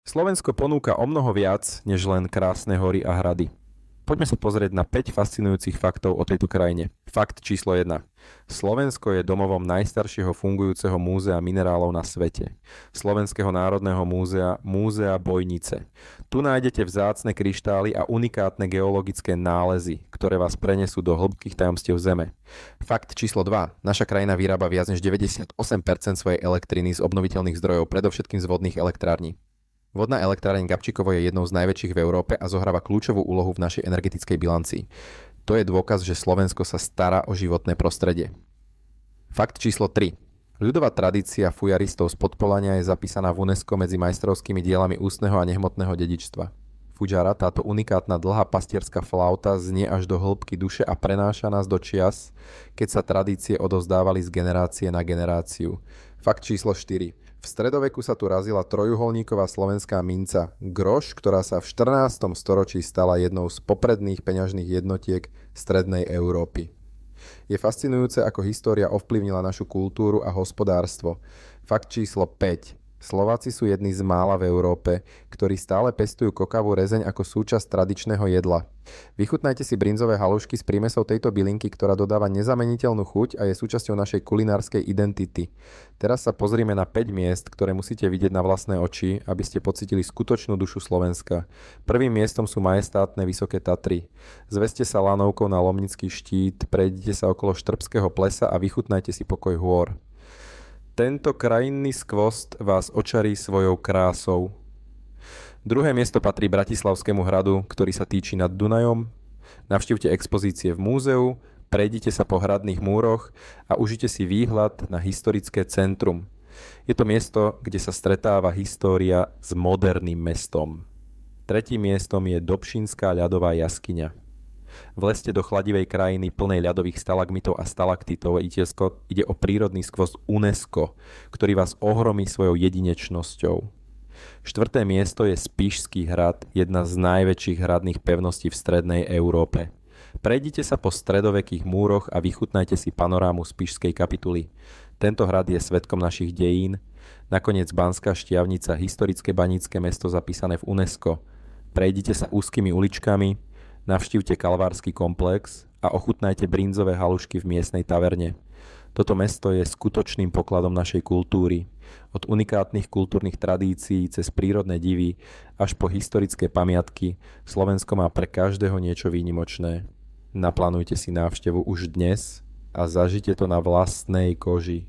Slovensko ponúka omnoho viac, než len krásne hory a hrady. Poďme sa pozrieť na 5 fascinujúcich faktov o tejto krajine. Fakt číslo 1. Slovensko je domovom najstaršieho fungujúceho múzea minerálov na svete. Slovenského národného múzea, Múzea Bojnice. Tu nájdete vzácne kryštály a unikátne geologické nálezy, ktoré vás prenesú do hĺbkych tajomstiev Zeme. Fakt číslo 2. Naša krajina vyrába viac než 98% svojej elektriny z obnoviteľných zdrojov, predovšetkým z vodných elektrární. Vodná elektráreň Gabčíkovo je jednou z najväčších v Európe a zohráva kľúčovú úlohu v našej energetickej bilancii. To je dôkaz, že Slovensko sa stará o životné prostredie. Fakt číslo 3. Ľudová tradícia fujaristov z Podpolania je zapísaná v UNESCO medzi majstrovskými dielami ústneho a nehmotného dedičstva. Fujara, táto unikátna dlhá pastierská flauta, znie až do hĺbky duše a prenáša nás do čias, keď sa tradície odovzdávali z generácie na generáciu. Fakt číslo 4. V stredoveku sa tu razila trojuholníková slovenská minca groš, ktorá sa v 14. storočí stala jednou z popredných peňažných jednotiek strednej Európy. Je fascinujúce, ako história ovplyvnila našu kultúru a hospodárstvo. Fakt číslo 5. Slováci sú jedni z mála v Európe, ktorí stále pestujú kokavú rezeň ako súčasť tradičného jedla. Vychutnajte si brinzové halušky s prímesou tejto bylinky, ktorá dodáva nezameniteľnú chuť a je súčasťou našej kulinárskej identity. Teraz sa pozrime na 5 miest, ktoré musíte vidieť na vlastné oči, aby ste pocítili skutočnú dušu Slovenska. Prvým miestom sú majestátne Vysoké Tatry. Zveste sa lanovkou na Lomnický štít, prejdite sa okolo Štrbského plesa a vychutnajte si pokoj hôr. Tento krajinný skvost vás očarí svojou krásou. Druhé miesto patrí Bratislavskému hradu, ktorý sa týči nad Dunajom. Navštívte expozície v múzeu, prejdite sa po hradných múroch a užite si výhľad na historické centrum. Je to miesto, kde sa stretáva história s moderným mestom. Tretím miestom je Dobšinská ľadová jaskyňa. Vlezte do chladivej krajiny plnej ľadových stalagmitov a stalaktitov. Ide o prírodný skvost UNESCO, ktorý vás ohromí svojou jedinečnosťou. Štvrté miesto je Spišský hrad, jedna z najväčších hradných pevností v strednej Európe. Prejdite sa po stredovekých múroch a vychutnajte si panorámu Spišskej kapituly. Tento hrad je svedkom našich dejín. Nakoniec Banská Štiavnica, historické banícke mesto zapísané v UNESCO. Prejdite sa úzkymi uličkami, navštívte Kalvársky komplex a ochutnajte brinzové halušky v miestnej taverne. Toto mesto je skutočným pokladom našej kultúry. Od unikátnych kultúrnych tradícií cez prírodné divy až po historické pamiatky, Slovensko má pre každého niečo výnimočné. Naplánujte si návštevu už dnes a zažite to na vlastnej koži.